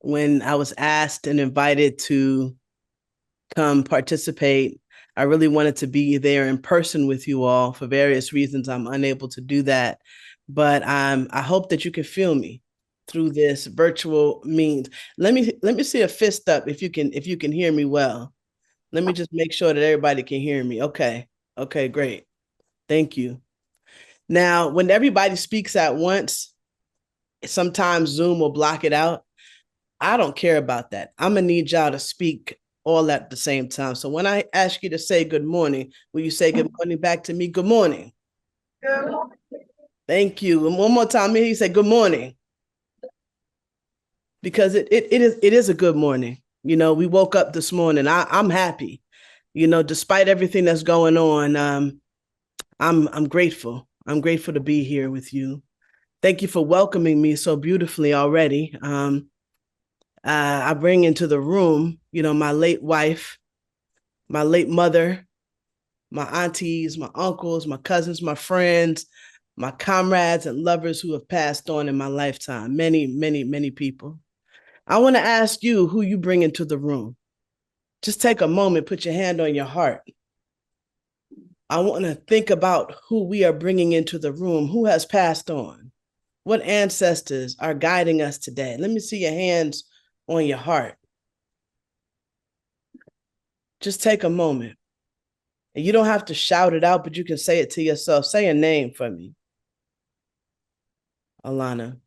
when I was asked and invited to come participate. I really wanted to be there in person with you all. For various reasons, I'm unable to do that. But I hope that you can feel me through this virtual means. Let me see a fist up if you can hear me well. Let me just make sure that everybody can hear me. Okay. Okay, great. Thank you. Now, when everybody speaks at once, sometimes Zoom will block it out. I don't care about that. I'm gonna need y'all to speak all at the same time. So when I ask you to say good morning, will you say good morning back to me? Good morning. Good morning. Thank you. And one more time, here you say good morning. Because it is a good morning. You know, we woke up this morning. I'm happy. You know, despite everything that's going on, I'm grateful. I'm grateful to be here with you. Thank you for welcoming me so beautifully already. I bring into the room, you know, my late wife, my late mother, my aunties, my uncles, my cousins, my friends, my comrades and lovers who have passed on in my lifetime. Many, many, many people. I want to ask you who you bring into the room. Just take a moment, put your hand on your heart. I want to think about who we are bringing into the room, who has passed on, what ancestors are guiding us today. Let me see your hands on your heart. Just take a moment. And you don't have to shout it out, but you can say it to yourself. Say a name for me. Alana.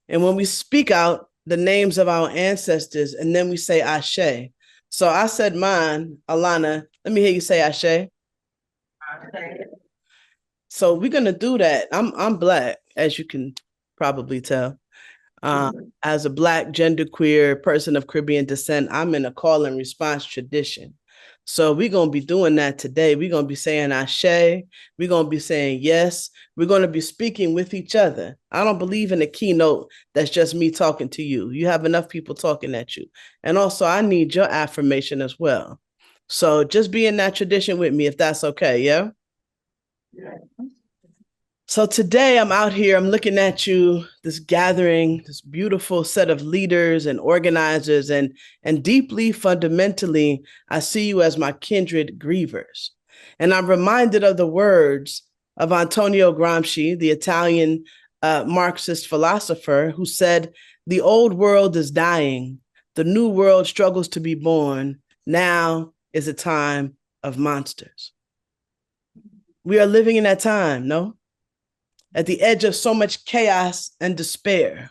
And when we speak out the names of our ancestors, and then we say Ashe. So I said mine, Alana. Let me hear you say Ashe. Ashe. So we're gonna do that. I'm Black, as you can probably tell. As a Black genderqueer person of Caribbean descent, I'm in a call and response tradition. So we're going to be doing that today. We're going to be saying Ashe. We're going to be saying yes. We're going to be speaking with each other. I don't believe in a keynote that's just me talking to you. You have enough people talking at you. And also, I need your affirmation as well. So just be in that tradition with me if that's okay, yeah? Yeah. So today I'm out here, I'm looking at you, this gathering, this beautiful set of leaders and organizers, and deeply, fundamentally, I see you as my kindred grievers. And I'm reminded of the words of Antonio Gramsci, the Italian Marxist philosopher, who said, "The old world is dying, the new world struggles to be born. Now is a time of monsters." We are living in that time, no? At the edge of so much chaos and despair.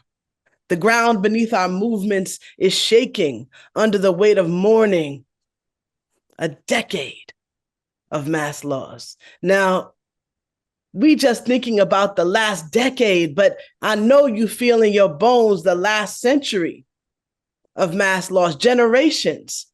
The ground beneath our movements is shaking under the weight of mourning. A decade of mass loss. Now, we just thinking about the last decade, but I know you feel in your bones the last century of mass loss, generations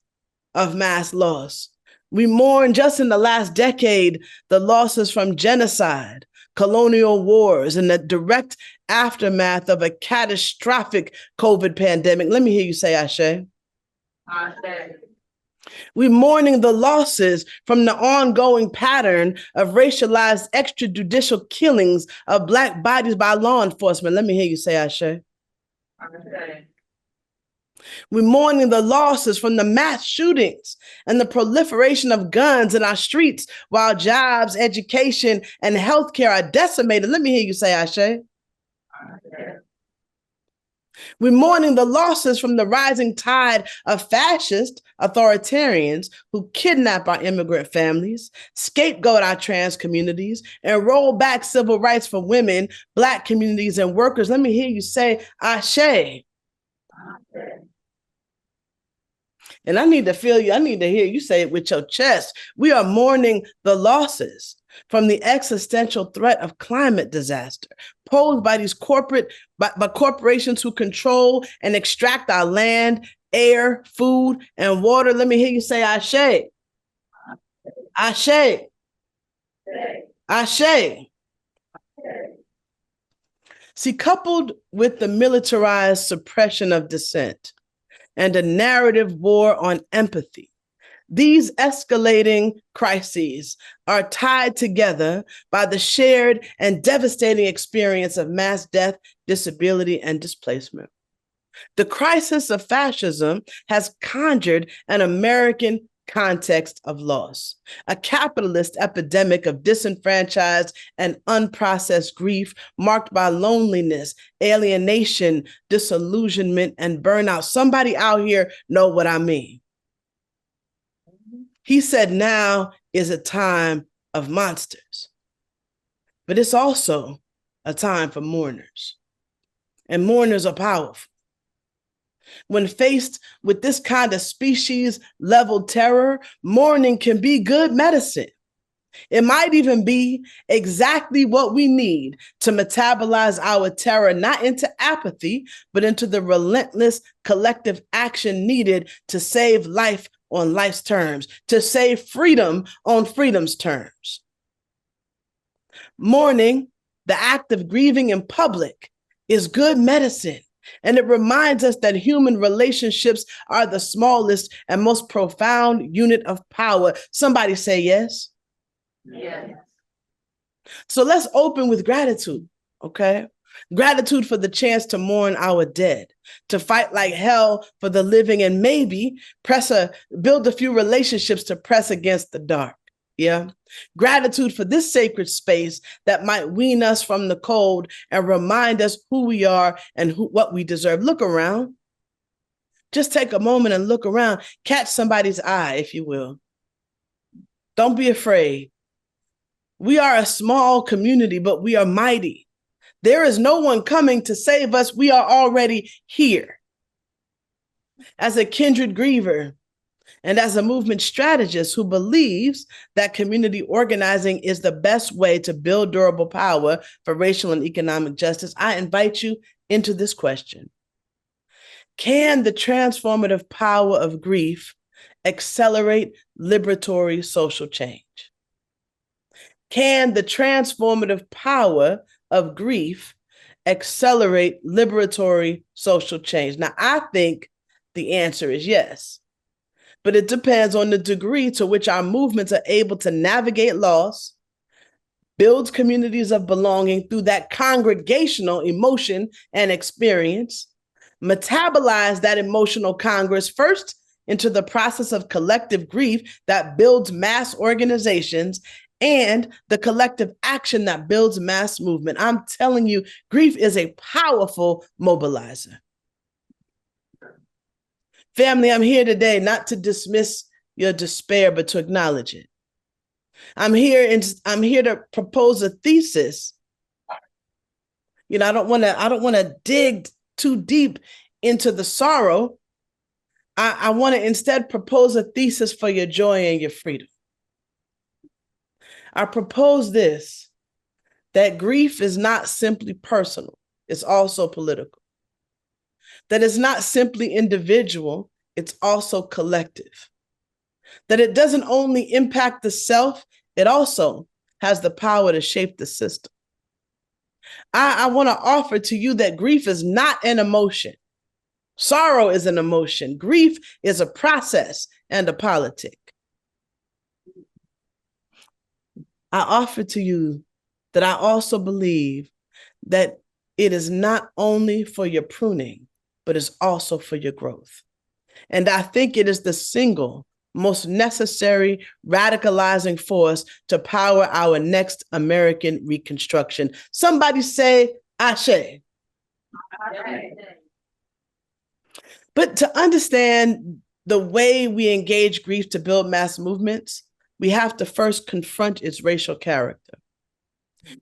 of mass loss. We mourn just in the last decade the losses from genocide, colonial wars, and the direct aftermath of a catastrophic COVID pandemic. Let me hear you say Ashe. Ashe. We're mourning the losses from the ongoing pattern of racialized extrajudicial killings of Black bodies by law enforcement. Let me hear you say Ashe. Ashe. We're mourning the losses from the mass shootings and the proliferation of guns in our streets while jobs, education, and healthcare are decimated. Let me hear you say Ashe. Ashe. We're mourning the losses from the rising tide of fascist authoritarians who kidnap our immigrant families, scapegoat our trans communities, and roll back civil rights for women, Black communities, and workers. Let me hear you say Ashe. Ashe. And I need to feel you. I need to hear you say it with your chest. We are mourning the losses from the existential threat of climate disaster posed by these by corporations who control and extract our land, air, food, and water. Let me hear you say Ashe. Ashe. Ashe. See, coupled with the militarized suppression of dissent and a narrative war on empathy, These escalating crises are tied together by the shared and devastating experience of mass death, disability, and displacement. The crisis of fascism has conjured an American context of loss, a capitalist epidemic of disenfranchised and unprocessed grief marked by loneliness, alienation, disillusionment, and burnout. Somebody out here know what I mean. He said now is a time of monsters, but it's also a time for mourners, and mourners are powerful. When faced with this kind of species-level terror, mourning can be good medicine. It might even be exactly what we need to metabolize our terror, not into apathy, but into the relentless collective action needed to save life on life's terms, to save freedom on freedom's terms. Mourning, the act of grieving in public, is good medicine. And it reminds us that human relationships are the smallest and most profound unit of power. Somebody say yes. Yes. So let's open with gratitude, okay? Gratitude for the chance to mourn our dead, to fight like hell for the living, and maybe build a few relationships to press against the dark. Yeah. Gratitude for this sacred space that might wean us from the cold and remind us who we are and what we deserve. Look around. Just take a moment and look around. Catch somebody's eye, if you will. Don't be afraid. We are a small community, but we are mighty. There is no one coming to save us. We are already here. As a kindred griever, and as a movement strategist who believes that community organizing is the best way to build durable power for racial and economic justice, I invite you into this question. Can the transformative power of grief accelerate liberatory social change? Can the transformative power of grief accelerate liberatory social change? Now, I think the answer is yes. But it depends on the degree to which our movements are able to navigate loss, build communities of belonging through that congregational emotion and experience, metabolize that emotional congress first into the process of collective grief that builds mass organizations, and the collective action that builds mass movement. I'm telling you, grief is a powerful mobilizer. Family, I'm here today not to dismiss your despair, but to acknowledge it. I'm here to propose a thesis. You know, I don't want to dig too deep into the sorrow. I want to instead propose a thesis for your joy and your freedom. I propose this, that grief is not simply personal, it's also political. That it's not simply individual, it's also collective. That it doesn't only impact the self, it also has the power to shape the system. I want to offer to you that grief is not an emotion. Sorrow is an emotion. Grief is a process and a politic. I offer to you that I also believe that it is not only for your pruning, but it's also for your growth. And I think it is the single most necessary radicalizing force to power our next American reconstruction. Somebody say, Ashe. But to understand the way we engage grief to build mass movements, we have to first confront its racial character.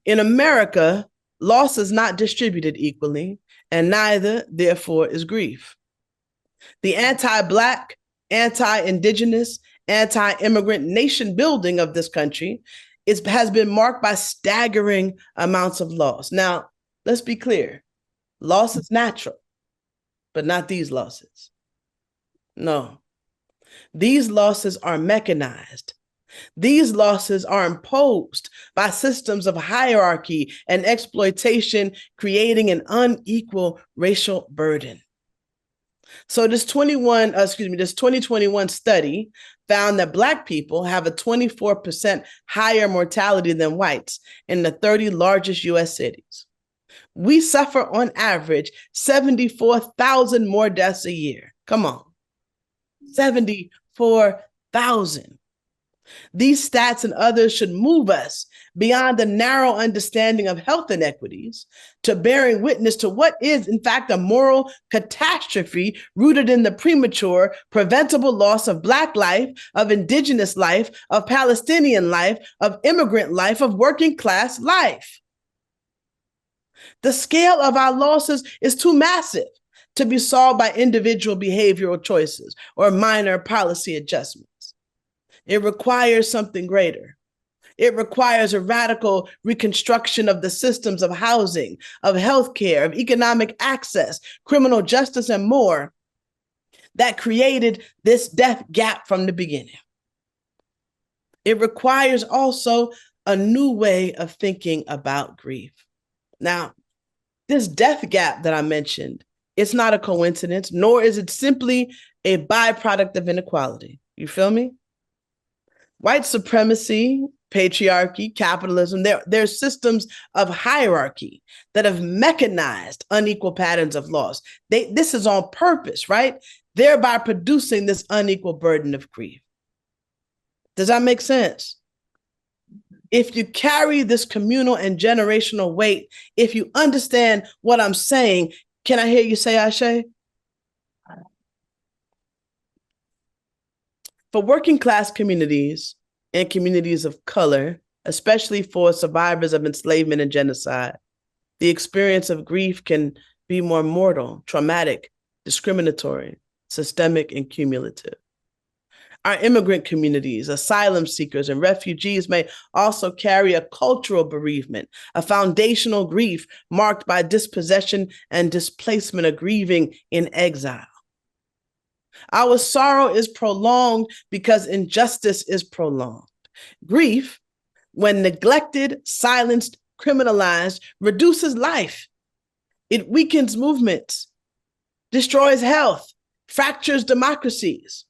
In America, loss is not distributed equally, and neither, therefore, is grief. The anti-Black, anti-Indigenous, anti-immigrant nation building of this country has been marked by staggering amounts of loss. Now, let's be clear. Loss is natural, but not these losses. No. These losses are mechanized. These losses are imposed by systems of hierarchy and exploitation, creating an unequal racial burden. So this 2021 study found that Black people have a 24% higher mortality than whites in the 30 largest US cities. We suffer on average 74,000 more deaths a year. Come on. 74,000. These stats and others should move us beyond the narrow understanding of health inequities to bearing witness to what is, in fact, a moral catastrophe rooted in the premature, preventable loss of Black life, of Indigenous life, of Palestinian life, of immigrant life, of working class life. The scale of our losses is too massive to be solved by individual behavioral choices or minor policy adjustments. It requires something greater. It requires a radical reconstruction of the systems of housing, of healthcare, of economic access, criminal justice, and more that created this death gap from the beginning. It requires also a new way of thinking about grief. Now, this death gap that I mentioned, it's not a coincidence, nor is it simply a byproduct of inequality. You feel me? White supremacy, patriarchy, capitalism, they're systems of hierarchy that have mechanized unequal patterns of loss. This is on purpose, right? Thereby producing this unequal burden of grief. Does that make sense? If you carry this communal and generational weight, if you understand what I'm saying, can I hear you say Ashe? For working class communities and communities of color, especially for survivors of enslavement and genocide, the experience of grief can be more mortal, traumatic, discriminatory, systemic, and cumulative. Our immigrant communities, asylum seekers, and refugees may also carry a cultural bereavement, a foundational grief marked by dispossession and displacement, a grieving in exile. Our sorrow is prolonged because injustice is prolonged. Grief, when neglected, silenced, criminalized, reduces life. It weakens movements, destroys health, fractures democracies.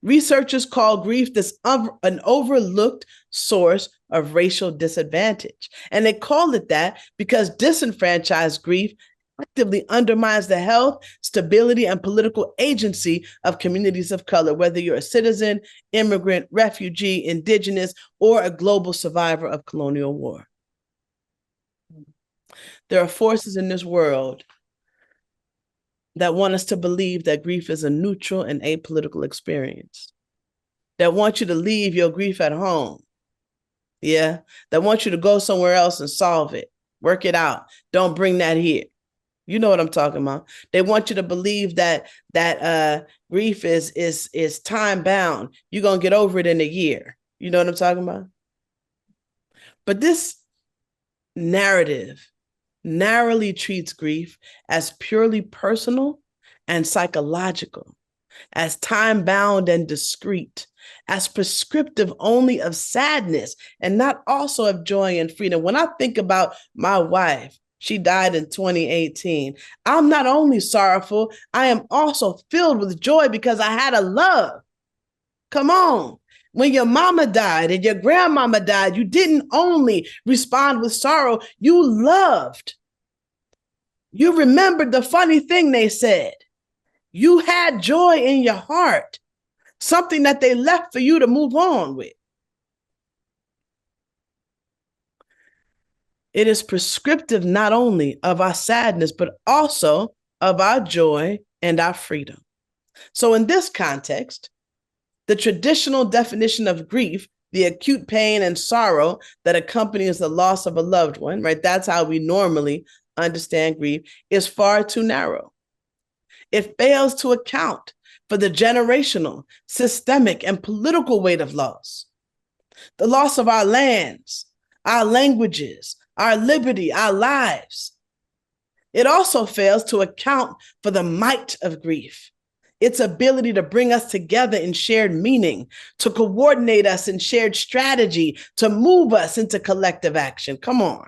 Researchers call grief an overlooked source of racial disadvantage. And they call it that because disenfranchised grief actively undermines the health, stability, and political agency of communities of color, whether you're a citizen, immigrant, refugee, indigenous, or a global survivor of colonial war. There are forces in this world that want us to believe that grief is a neutral and apolitical experience, that want you to leave your grief at home, that want you to go somewhere else and solve it, work it out, don't bring that here. You know what I'm talking about. They want you to believe that grief is time bound. You're going to get over it in a year. You know what I'm talking about? But this narrative narrowly treats grief as purely personal and psychological, as time-bound and discrete, as prescriptive only of sadness and not also of joy and freedom. When I think about my wife, she died in 2018. I'm not only sorrowful, I am also filled with joy because I had a love. Come on. When your mama died and your grandmama died, you didn't only respond with sorrow, you loved. You remembered the funny thing they said. You had joy in your heart, something that they left for you to move on with. It is prescriptive not only of our sadness, but also of our joy and our freedom. So in this context, the traditional definition of grief, the acute pain and sorrow that accompanies the loss of a loved one, right? That's how we normally understand grief, is far too narrow. It fails to account for the generational, systemic, and political weight of loss. The loss of our lands, our languages, our liberty, our lives. It also fails to account for the might of grief, its ability to bring us together in shared meaning, to coordinate us in shared strategy, to move us into collective action. Come on.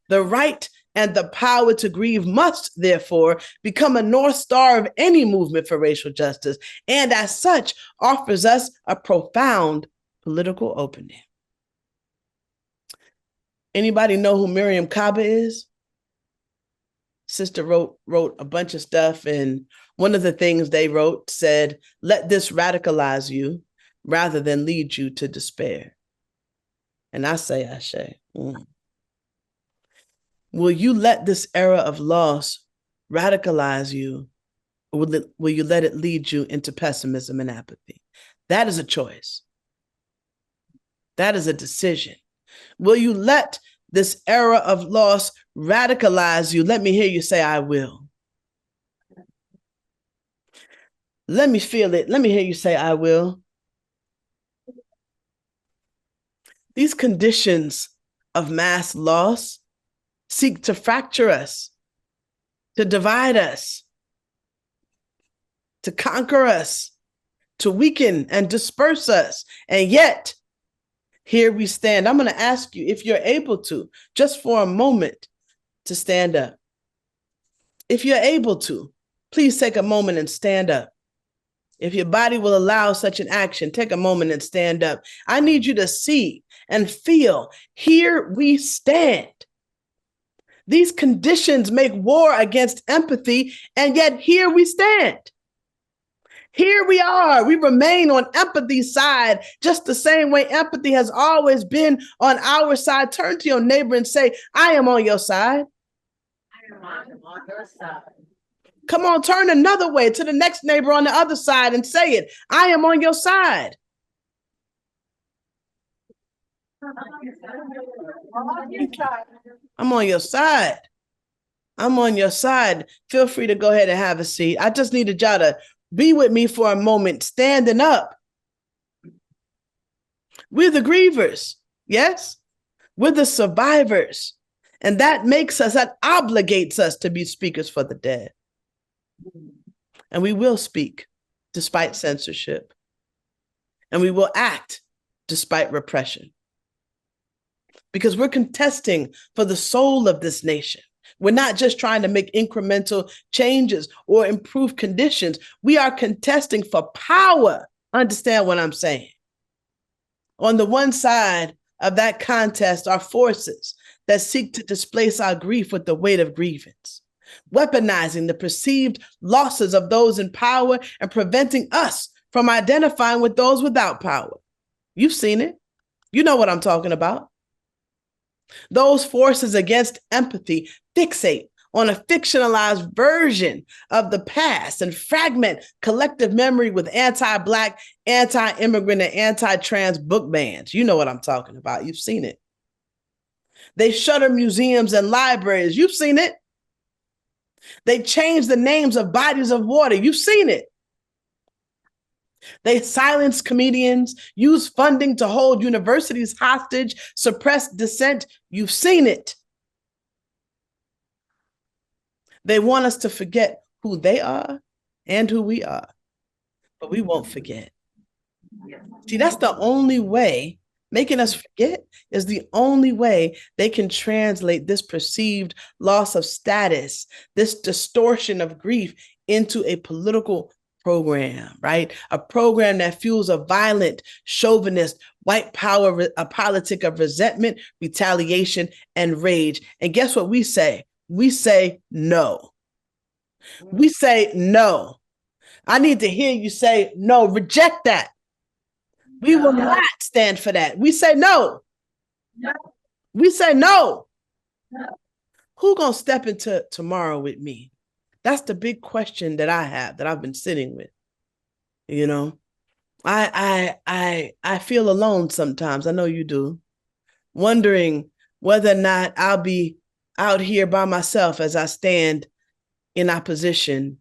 The right And the power to grieve must, therefore, become a North Star of any movement for racial justice, and as such, offers us a profound political opening. Anybody know who Miriam Kaba is? Sister wrote a bunch of stuff, and one of the things they wrote said, "Let this radicalize you rather than lead you to despair." And I say, Ashe. Will you let this era of loss radicalize you, or will you let it lead you into pessimism and apathy? That is a choice. That is a decision. Will you let this era of loss radicalize you? Let me hear you say, "I will." Let me feel it. Let me hear you say, "I will." These conditions of mass loss seek to fracture us, to divide us, to conquer us, to weaken and disperse us. And yet, here we stand. I'm going to ask you, if you're able to, just for a moment, to stand up. If you're able to, please take a moment and stand up. If your body will allow such an action, take a moment and stand up. I need you to see and feel, here we stand. These conditions make war against empathy, and yet here we stand. Here we are. We remain on empathy's side, just the same way empathy has always been on our side. Turn to your neighbor and say, "I am on your side." I am on your side. Come on, turn another way to the next neighbor on the other side and say it. "I am on your side." I'm on your side. I'm on your side. Feel free to go ahead and have a seat. I just needed y'all to be with me for a moment, standing up. We're the grievers, yes? We're the survivors. And that obligates us to be speakers for the dead. And we will speak despite censorship. And we will act despite repression. Because we're contesting for the soul of this nation. We're not just trying to make incremental changes or improve conditions. We are contesting for power. Understand what I'm saying? On the one side of that contest are forces that seek to displace our grief with the weight of grievance, weaponizing the perceived losses of those in power and preventing us from identifying with those without power. You've seen it. You know what I'm talking about. Those forces against empathy fixate on a fictionalized version of the past and fragment collective memory with anti-Black, anti-immigrant, and anti-trans book bans. You know what I'm talking about. You've seen it. They shutter museums and libraries. You've seen it. They change the names of bodies of water. You've seen it. They silence comedians, use funding to hold universities hostage, suppress dissent. You've seen it. They want us to forget who they are and who we are, but we won't forget. See, that's the only way. Making us forget is the only way they can translate this perceived loss of status, this distortion of grief into a political program, right? A program that fuels a violent, chauvinist, white power, a politic of resentment, retaliation, and rage. And guess what we say? We say no. We say no. I need to hear you say no. Reject that. We will not stand for that. We say no. No. We say no. No. Who gonna step into tomorrow with me? That's the big question that I have, that I've been sitting with. You know, I feel alone sometimes. I know you do. Wondering whether or not I'll be out here by myself as I stand in opposition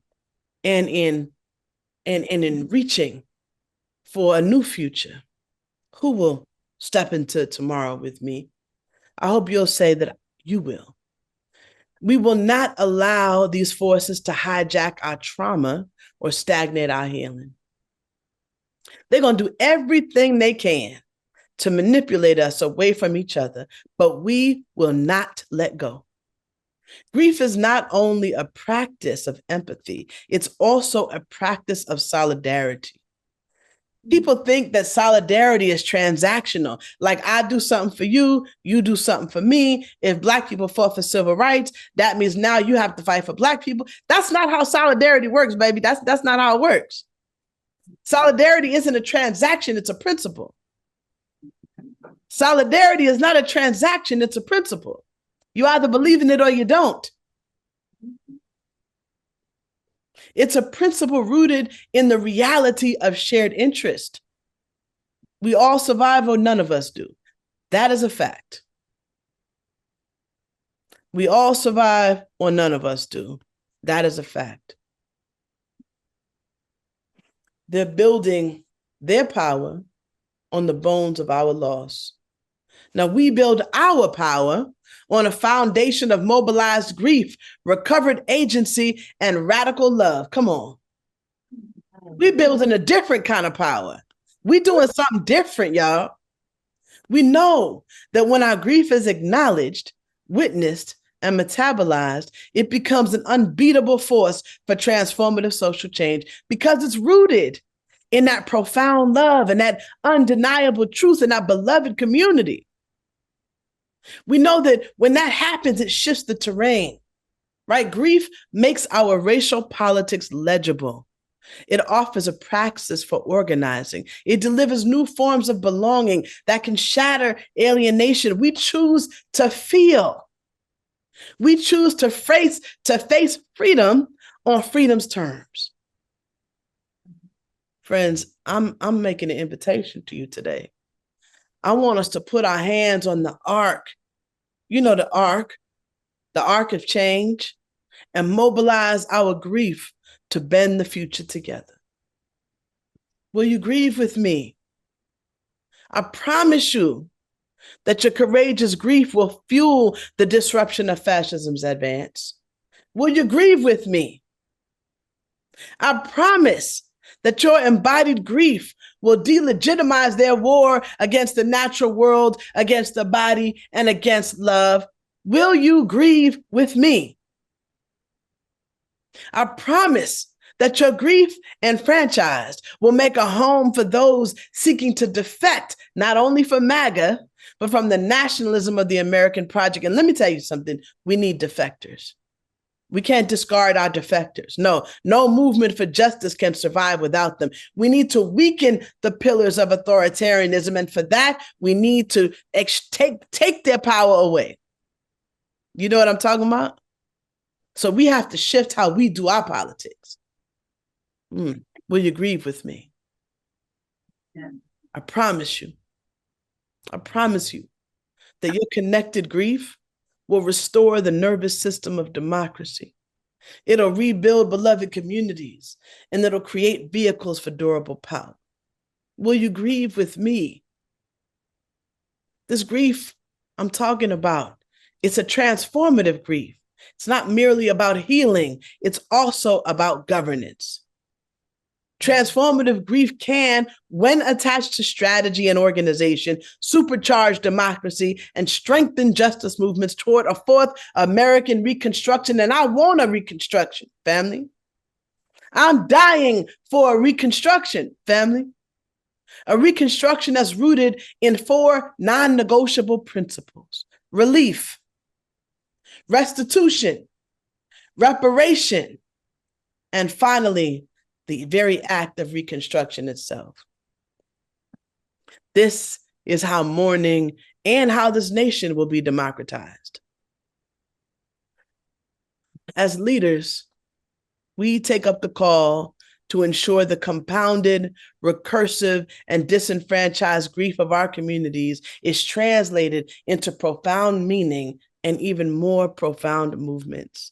and in reaching for a new future. Who will step into tomorrow with me? I hope you'll say that you will. We will not allow these forces to hijack our trauma or stagnate our healing. They're going to do everything they can to manipulate us away from each other, but we will not let go. Grief is not only a practice of empathy, it's also a practice of solidarity. People think that solidarity is transactional. Like, I do something for you, you do something for me. If Black people fought for civil rights, that means now you have to fight for Black people. That's not how solidarity works, baby. That's not how it works. Solidarity isn't a transaction, it's a principle. Solidarity is not a transaction, it's a principle. You either believe in it or you don't. It's a principle rooted in the reality of shared interest. We all survive or none of us do. That is a fact. We all survive or none of us do. That is a fact. They're building their power on the bones of our loss. Now, we build our power on a foundation of mobilized grief, recovered agency, and radical love. Come on. We're building a different kind of power. We're doing something different, y'all. We know that when our grief is acknowledged, witnessed, and metabolized, it becomes an unbeatable force for transformative social change because it's rooted in that profound love and that undeniable truth in our beloved community. We know that when that happens, it shifts the terrain, right? Grief makes our racial politics legible. It offers a praxis for organizing. It delivers new forms of belonging that can shatter alienation. We choose to feel. We choose to face freedom on freedom's terms. Friends, I'm making an invitation to you today. I want us to put our hands on the ark, the ark of change, and mobilize our grief to bend the future together. Will you grieve with me? I promise you that your courageous grief will fuel the disruption of fascism's advance. Will you grieve with me? I promise that your embodied grief will delegitimize their war against the natural world, against the body, and against love. Will you grieve with me? I promise that your grief enfranchised will make a home for those seeking to defect, not only from MAGA, but from the nationalism of the American project. And let me tell you something, we need defectors. We can't discard our defectors. No movement for justice can survive without them. We need to weaken the pillars of authoritarianism. And for that, we need to take their power away. You know what I'm talking about? So we have to shift how we do our politics. Will you grieve with me? Yeah. I promise you that your connected grief will restore the nervous system of democracy. It'll rebuild beloved communities, and it'll create vehicles for durable power. Will you grieve with me? This grief I'm talking about, it's a transformative grief. It's not merely about healing, it's also about governance. Transformative grief can, when attached to strategy and organization, supercharge democracy and strengthen justice movements toward a fourth American Reconstruction. And I want a Reconstruction, family. I'm dying for a Reconstruction, family. A Reconstruction that's rooted in 4 non-negotiable principles: relief, restitution, reparation, and finally, the very act of reconstruction itself. This is how mourning and how this nation will be democratized. As leaders, we take up the call to ensure the compounded, recursive, and disenfranchised grief of our communities is translated into profound meaning and even more profound movements.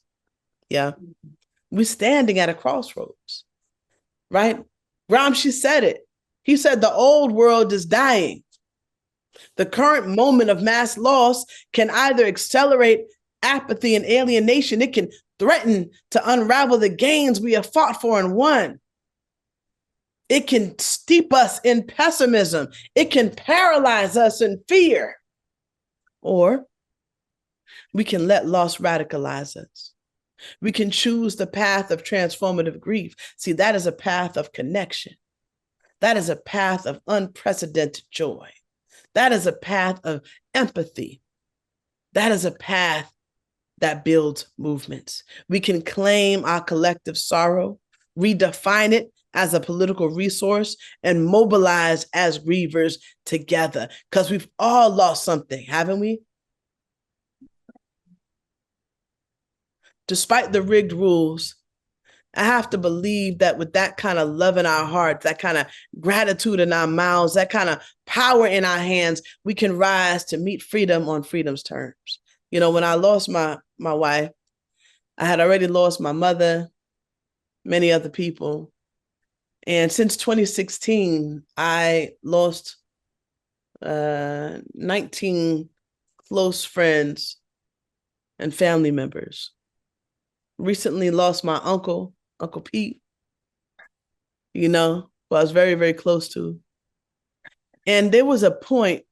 Yeah, we're standing at a crossroads. Right? Gramsci said it. He said the old world is dying. The current moment of mass loss can either accelerate apathy and alienation. It can threaten to unravel the gains we have fought for and won. It can steep us in pessimism. It can paralyze us in fear. Or We can let loss radicalize us. We can choose the path of transformative grief. See, that is a path of connection. That is a path of unprecedented joy. That is a path of empathy. That is a path that builds movements. We can claim our collective sorrow, redefine it as a political resource, and mobilize as grievers together, because we've all lost something, haven't we? Despite the rigged rules, I have to believe that with that kind of love in our hearts, that kind of gratitude in our mouths, that kind of power in our hands, we can rise to meet freedom on freedom's terms. You know, when I lost my wife, I had already lost my mother, many other people. And since 2016, I lost 19 close friends and family members. Recently lost my uncle, Uncle Pete, you know, who I was very, very close to. And there was a point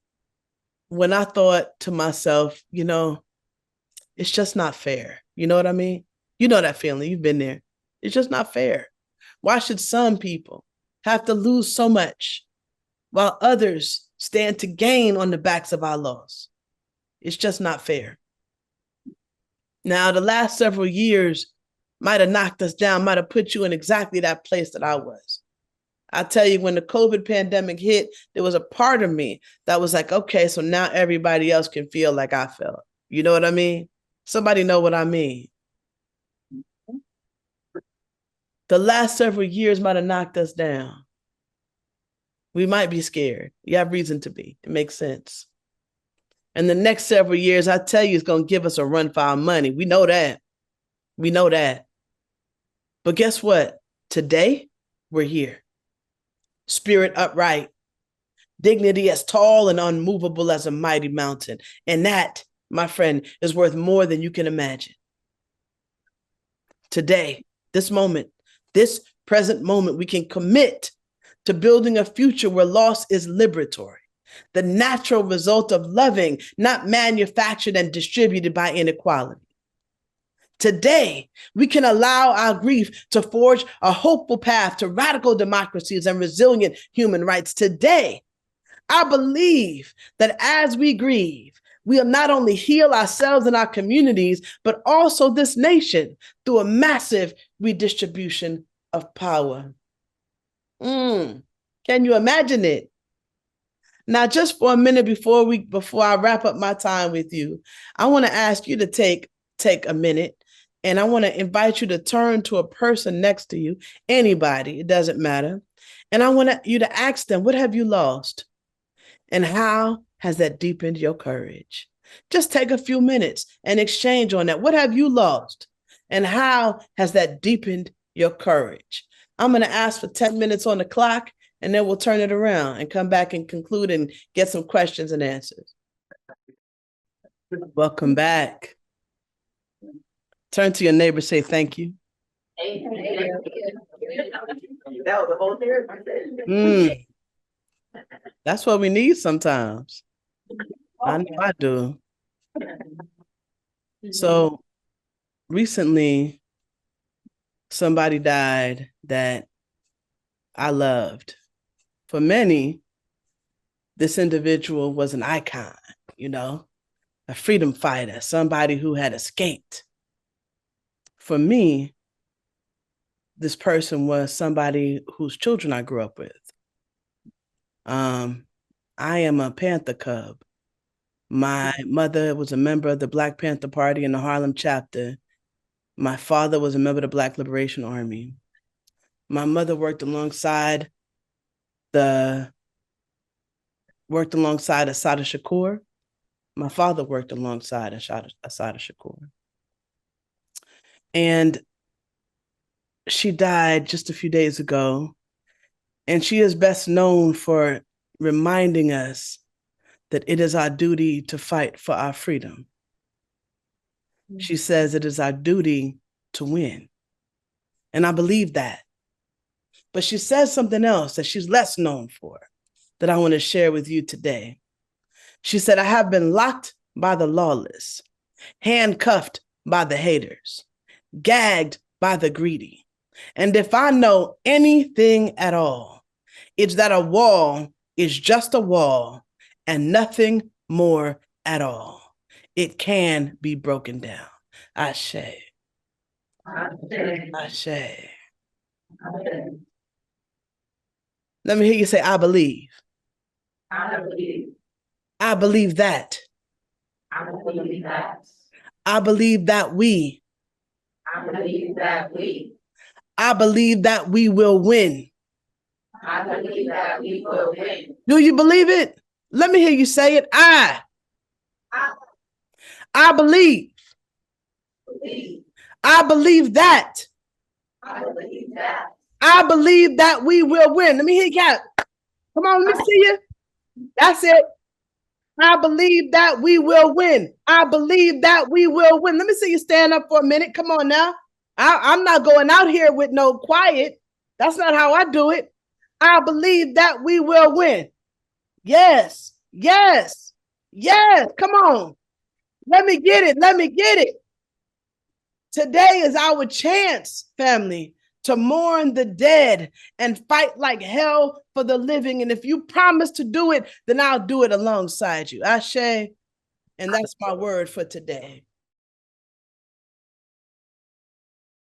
when I thought to myself, you know, it's just not fair. You know what I mean? You know that feeling. You've been there. It's just not fair. Why should some people have to lose so much while others stand to gain on the backs of our loss? It's just not fair. Now, the last several years might have knocked us down, might have put you in exactly that place that I was. I tell you, when the COVID pandemic hit, there was a part of me that was like, okay, so now everybody else can feel like I felt. You know what I mean? Somebody know what I mean. The last several years might have knocked us down. We might be scared. You have reason to be. It makes sense. And the next several years, I tell you, it's going to give us a run for our money. We know that. We know that. But guess what? Today, we're here. Spirit upright. Dignity as tall and unmovable as a mighty mountain. And that, my friend, is worth more than you can imagine. Today, this moment, this present moment, we can commit to building a future where loss is liberatory, the natural result of loving, not manufactured and distributed by inequality. Today, we can allow our grief to forge a hopeful path to radical democracies and resilient human rights. Today, I believe that as we grieve, we'll not only heal ourselves and our communities, but also this nation through a massive redistribution of power. Can you imagine it? Now, just for a minute before I wrap up my time with you, I want to ask you to take a minute, and I want to invite you to turn to a person next to you, anybody, it doesn't matter. And I want you to ask them, what have you lost? And how has that deepened your courage? Just take a few minutes and exchange on that. What have you lost? And how has that deepened your courage? I'm going to ask for 10 minutes on the clock, and then we'll turn it around and come back and conclude and get some questions and answers. Welcome back. Turn to your neighbor, say thank you. That's what we need sometimes. I know I do. So recently, somebody died that I loved. For many, this individual was an icon, you know, a freedom fighter, somebody who had escaped. For me, this person was somebody whose children I grew up with. I am a Panther Cub. My mother was a member of the Black Panther Party in the Harlem chapter. My father was a member of the Black Liberation Army. My mother worked alongside Assata Shakur. My father worked alongside Assata Shakur. And she died just a few days ago. And she is best known for reminding us that it is our duty to fight for our freedom. She says it is our duty to win. And I believe that. But she says something else that she's less known for that I want to share with you today. She said, I have been locked by the lawless, handcuffed by the haters, gagged by the greedy. And if I know anything at all, it's that a wall is just a wall and nothing more at all. It can be broken down. Ashe. Ashe. Let me hear you say, I believe. I believe. I believe that. I believe that. I believe that we. I believe that we. I believe that we will win. I believe that we will win. Do you believe it? Let me hear you say it. I believe. I believe that. I believe that. I believe that we will win. Let me hear you, Cap. Come on, let me see you. That's it. I believe that we will win. I believe that we will win. Let me see you stand up for a minute. Come on now. I'm not going out here with no quiet. That's not how I do it. I believe that we will win. Yes, yes, yes. Come on. Let me get it. Let me get it. Today is our chance, family, to mourn the dead and fight like hell for the living. And if you promise to do it, then I'll do it alongside you. Ashe. And that's my word for today.